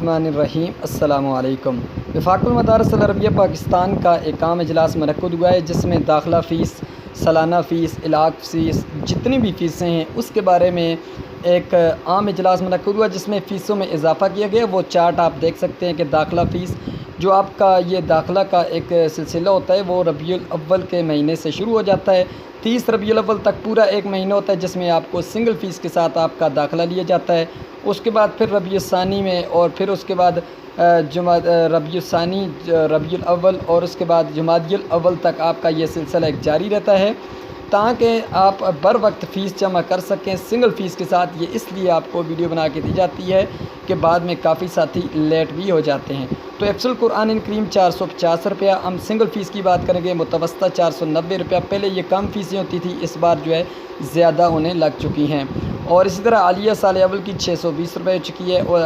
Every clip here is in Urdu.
الرحمن الرحیم۔ السلام علیکم۔ وفاق المدارس العربیہ پاکستان کا ایک عام اجلاس منعقد ہوا ہے، جس میں داخلہ فیس، سالانہ فیس، علاج فیس، جتنی بھی فیسیں ہیں اس کے بارے میں ایک عام اجلاس منعقد ہوا، جس میں فیسوں میں اضافہ کیا گیا۔ وہ چارٹ آپ دیکھ سکتے ہیں کہ داخلہ فیس جو آپ کا یہ داخلہ کا ایک سلسلہ ہوتا ہے، وہ ربیع الاول کے مہینے سے شروع ہو جاتا ہے۔ 30 ربیع الاول تک پورا ایک مہینہ ہوتا ہے، جس میں آپ کو سنگل فیس کے ساتھ آپ کا داخلہ لیا جاتا ہے۔ اس کے بعد پھر ربیع الثانی میں، اور پھر اس کے بعد ربیع الثانی، ربیع الاول، اور اس کے بعد جمادی الاول تک آپ کا یہ سلسلہ ایک جاری رہتا ہے، تاکہ آپ بر وقت فیس جمع کر سکیں سنگل فیس کے ساتھ۔ یہ اس لیے آپ کو ویڈیو بنا کے دی جاتی ہے کہ بعد میں کافی ساتھی لیٹ بھی ہو جاتے ہیں۔ تو حفظ القرآن کریم 450 روپیہ، ہم سنگل فیس کی بات کریں گے، متوسطہ 490 روپیہ۔ پہلے یہ کم فیسیں ہوتی تھی، اس بار جو ہے زیادہ ہونے لگ چکی ہیں۔ اور اسی طرح عالیہ سال اول کی 620 روپے ہو چکی ہے، اور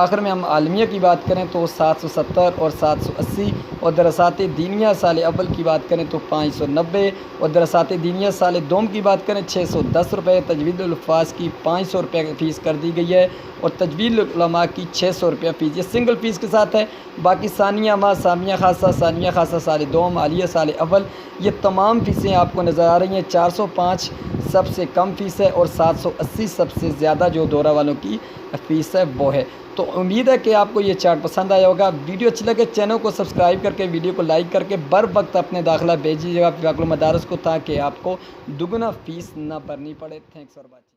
آخر میں ہم عالمیہ کی بات کریں تو 770 اور 780، اور دراسات دینیہ سال اول کی بات کریں تو 590، اور دراسات دینیہ سال دوم کی بات کریں 610 روپے۔ تجوید الفاظ کی 500 روپے فیس کر دی گئی ہے، اور تجوید العلماء کی 600 روپے فیس، یہ سنگل فیس کے ساتھ ہے۔ باقی ثانیہ ما، ثانویہ خاصہ سال دوم، عالیہ سال اول، یہ تمام فیسیں آپ کو نظر آ رہی ہیں۔ 405 سب سے کم فیس ہے، اور 780 سب سے زیادہ جو دورہ والوں کی فیس ہے وہ ہے۔ تو امید ہے کہ آپ کو یہ چارٹ پسند آیا ہوگا۔ ویڈیو اچھی لگے چینل کو سبسکرائب کر کے، ویڈیو کو لائک کر کے بر وقت اپنے داخلہ بھیجیے گا وفاق المدارس کو، تاکہ آپ کو دگنا فیس نہ بھرنی پڑے۔ Thanks for watching.